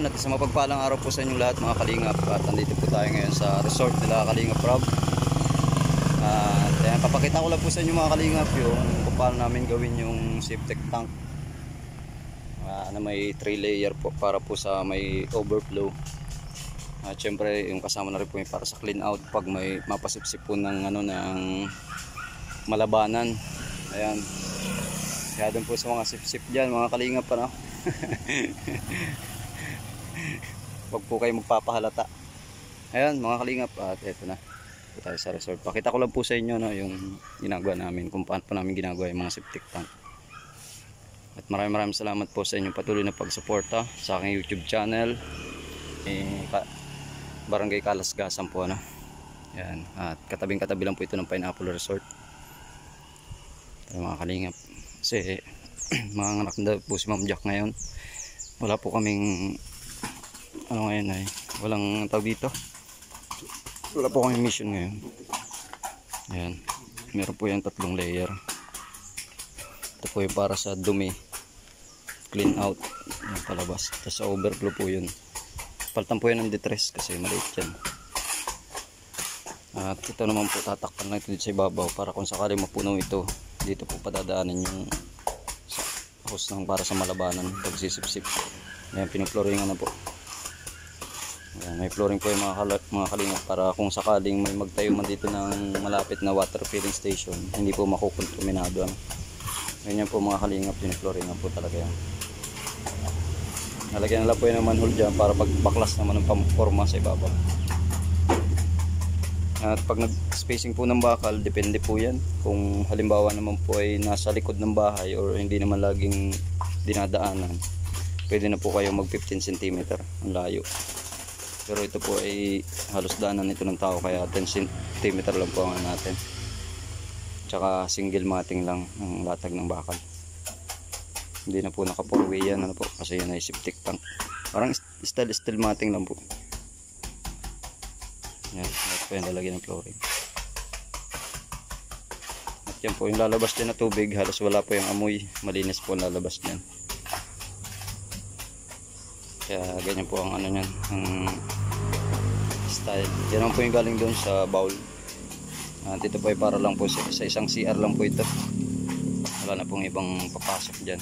Ayan, at sa mapagpalang araw po sa inyong lahat mga kalingap. At nandito po tayo ngayon sa resort nila Kalingap Rob. At ayan, papakita ko lang po sa inyo mga kalingap yung kung paano namin gawin yung septic tank na may 3 layer po para po sa may overflow. At syempre yung kasama na rin po yung para sa clean out pag may mapasipsip po ng, ng malabanan. Ayan, kaya doon po sa mga sip-sip dyan mga kalingap, ano? Wag po kayo magpapahalata. Ayan mga kalingap, at eto na po tayo sa resort. Pakita ko lang po sa inyo, no, yung ginagawa namin, kung paano po namin ginagawa yung mga septic tank. At maraming salamat po sa inyong patuloy na pagsuporta sa aking YouTube channel, Barangay Kalasgasan po, ano. Ayan, at katabing-katabi lang po ito ng Pineapple Resort. Ito mga kalingap, kasi mga anak na po si Ma'am Jack ngayon. Wala po kaming ngayon ay walang tawag dito, wala po kaming mission ngayon. Ayan, meron po yung 3 layer. Ito po yung para sa dumi, clean out yung palabas. Tapos sa overflow po yun, paltan po yan ng detress kasi maliit yan. At ito naman po, tatakpan lang ito dito sa ibabaw para kung sakali mapuno ito, dito po padadaanin yung hose ng para sa malabanan pag sisip-sip. Ayan, pinuploringan na po. Ayan, may flooring po yung mga kalingap para kung sakaling may magtayo man dito ng malapit na water filling station, hindi po makukontaminado, ano. Ganyan po mga kalingap, pinuploringan po talaga yan. Nalagyan nila po yung manhole dyan para pagbaklas naman ng pamporma sa ibabaw. At pag nag-spacing po ng bakal, depende po yan. Kung halimbawa naman po ay nasa likod ng bahay or hindi naman laging dinadaanan, pwede na po kayo mag 15 cm ang layo. Pero ito po ay halos daanan ito ng tao, kaya 10 cm lang po ang natin. Tsaka single matting lang ang latag ng bakal. Hindi na po naka 4-way yan, ano po, kasi yan ay septic tank. Parang steel matting lang po. Yan, ito po yung lalagyan ng flooring. At yan po yung lalabas din na tubig, halos wala po yung amoy, malinis po ang lalabas niyan. Kaya ganyan po ang niyan, ang style. Yan po yung galing doon sa bowl. At ito po ay para lang po sa isang CR lang po ito. Wala na pong ibang papasok dyan.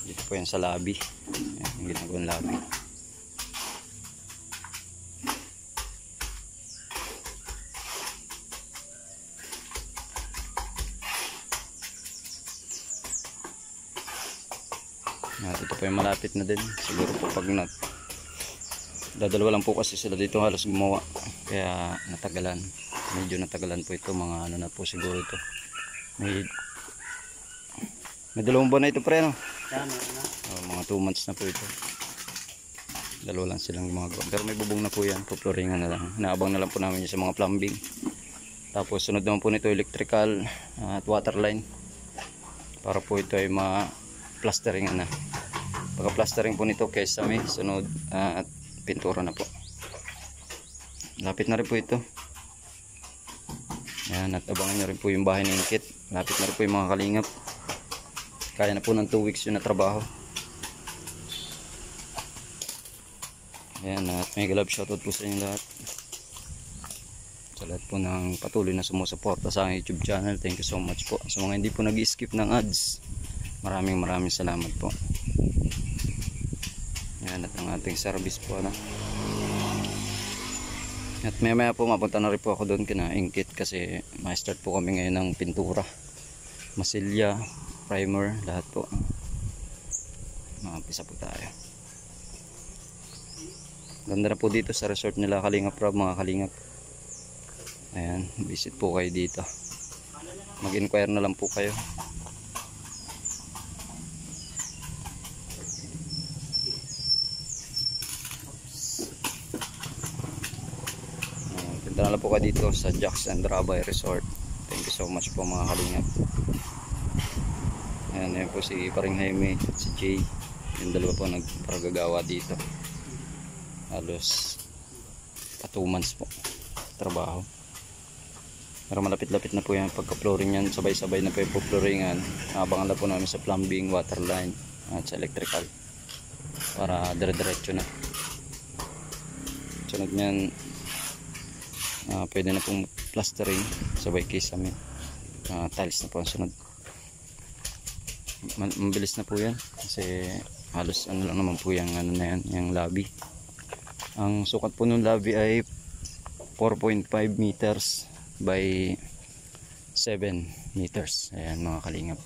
Dito po yan sa lobby. Yan, yung ginagawang lobby. At ito po yung malapit na din. Siguro po pag dadalawa lang po kasi sila dito halos gumawa, kaya natagalan, medyo natagalan po ito. Mga na po siguro ito, may 2 buwan na ito, pre, no? Mga 2 months na po ito. Dalawa lang silang gumagawa, pero may bubong na po yan. Puploringan na lang, inaabang na lang po namin sa mga plumbing. Tapos sunod naman po nito electrical at water line, para po ito ay ma-plasteringan na. Pagka-plastering po nito, kesame, sunod at pintura na po. Lapit na rin po ito. Ayan, at abangan nyo rin po yung bahay na Ingkit. Lapit na rin po yung mga kalingap. Kaya na po ng 2 weeks yun na trabaho. Ayan, at mega love shoutout po sa inyo lahat. Sa lahat po ng patuloy na sumusuporta sa aking YouTube channel, thank you so much po. Sa mga hindi po nag-skip ng ads, maraming salamat po. Yan, at ang ating service po, ano. At maya po mapunta na rin po ako doon kina Ingkit, kasi ma-start po kami ngayon ng pintura, masilya, primer, lahat po. Mag-umpisa po tayo. Ganda na po dito sa resort nila Kalingap Rob, mga kalingap. Ayan, visit po kayo dito. Mag-inquire na lang po kayo. Punta na lang po kayo dito sa Jacks and Rabay Resort. Thank you so much po mga kalingap. Ayan, ayan po si Paring Jaime, si Jay. Yung dalawa po nagparagagawa dito. Halos 2 months po trabaho. Pero malapit-lapit na po yan. Pagka-flooring yan, sabay-sabay na po yung flooringan. Abangan na po namin sa plumbing, water line, at sa electrical. para dire-diretso na. Sunod niyan, pwede na pong plastering sabay kisame. Tiles na po ang sunod. Mabilis na po yan kasi halos ano lang naman po yung ano na yan, yung lobby. Ang sukat po ng lobby ay 4.5 meters by 7 meters. Ayan mga kalingap,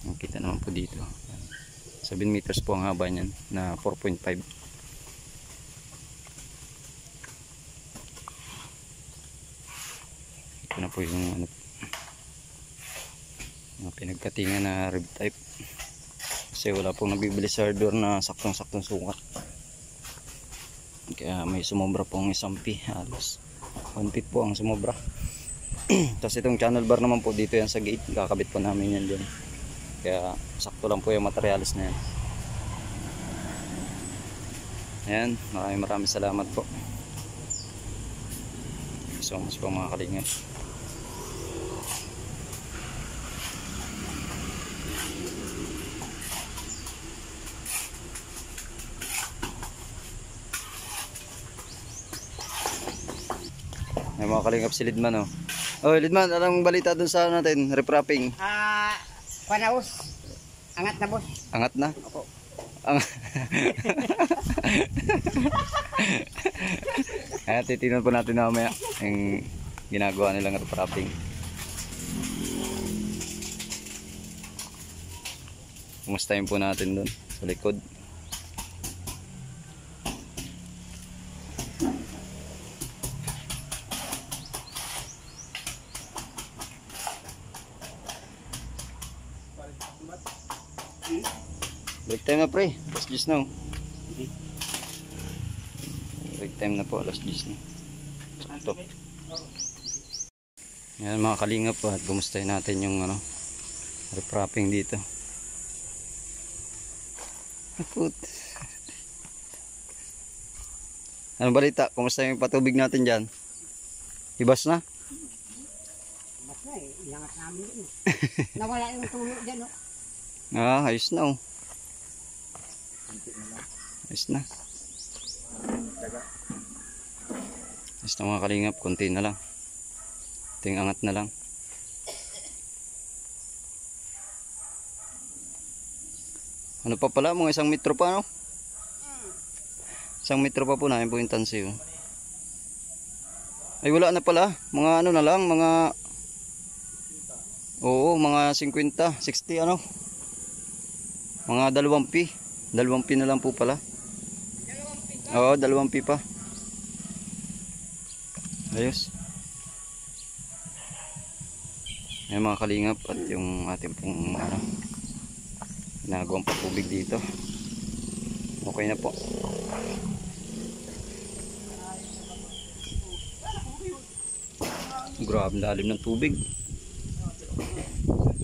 makita naman po dito 7 meters po ang haba niyan na 4.5. ito na po yung ano, mga pinagkatingan na rib type kasi wala pong nabibili sa hardware na saktong sukat, kaya may sumobra pong isang pi, halos 1 feet po ang sumobra. Tapos itong channel bar naman po dito yan sa gate, kakabit po namin yan dyan, kaya sakto lang po yung materialis na yan. Ayan, maraming salamat po so much po mga kalingap. May mga kalingap si Lidman, oh. Oh, Lidman, anong balita dun sa natin? Reprapping. Panaos. Angat na, boss. Angat na? Opo. Kaya titignan po natin na mamaya yung ginagawa nilang reprapping. Kumustahin po natin dun sa likod. Break time na pre, alas 10 na. Break time na po, alas 10 na. Sakto. Yan mga kalingap po, at kumustahin natin yung ano, reprapping dito. Akut. Anong balita? Kumusta yung patubig natin dyan? Hibas na? Mas na eh, ilangat namin din. Nawala yung tulo dyan, no? Ayos na, oh. Ayos na. Ayos na mga kalingap, konti na lang. Ting angat na lang. Ano pa pala, mga 1 metro pa, no? 1 metro pa po namin po yung tansi, oh. Ay wala na pala, mga ano na lang, mga oo, mga 50, 60 ano. Mga 2 pi. 2 pi na lang po pala. Oo, 2 pi pa. Ayos. Ayan mga kalingap, at yung ating pong ano, ginagawang patubig dito. Okay na po. Grabe lalim ng tubig.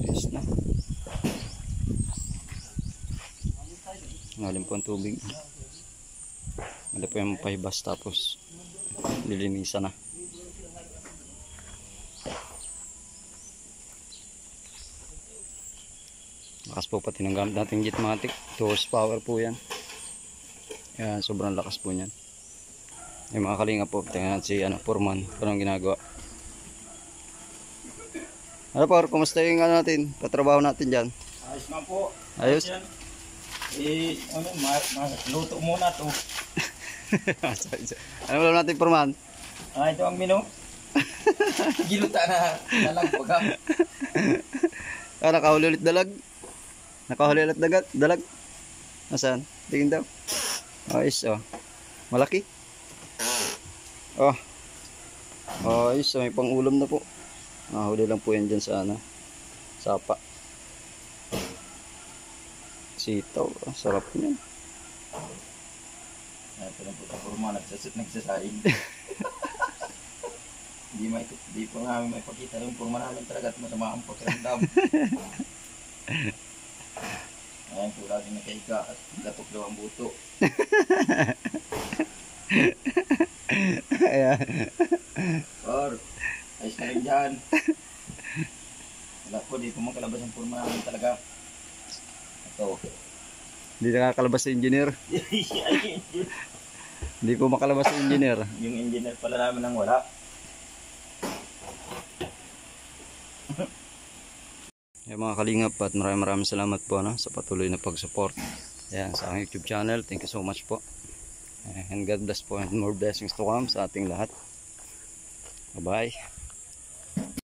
Ayos na. Lalim po ang tubig. Wala po yung pahibas, tapos lilinisan na. Lakas po pati ng gamit natin Jetmatic. 2 horsepower po yan. Yan, sobrang lakas po niyan. Yung mga kalinga po, tingnan si Foreman, anong ginagawa. Ano po, kumusta yung ano natin, katrabaho natin dyan? Ayos man po. Ayos? Luto muna to. Ano ba natin, Foreman? Ito ang menu. Giluta na nalagpag ha. Nakahuli ulit dalag. Nakahuli ulit dalag. Nasaan? Tingin daw. Ayos, oh. Malaki. Oh. Ayos, may pang ulam na po. Huli lang po yan dyan sa ano, sapa. Sitaw, sarap niyan. Ito lang po sa Foreman, nagsasaing. Hindi po namin may pakita yung Foreman namin talaga at masama ang pakiramdam. Ayan po, lagi nakahiga at latok daw ang buto. Ayan. Or, ayos na rin dyan. Wala po, di po magkalabas ang Foreman namin talaga. Ito. Hindi nakakalabas sa engineer. Hindi po makalabas sa engineer. Yung engineer pala namin nang wala. Yung mga kalingap at maraming salamat po sa patuloy na pag-support. Ayan, sa aking YouTube channel. Thank you so much po. And God bless po and more blessings to come sa ating lahat. Bye-bye.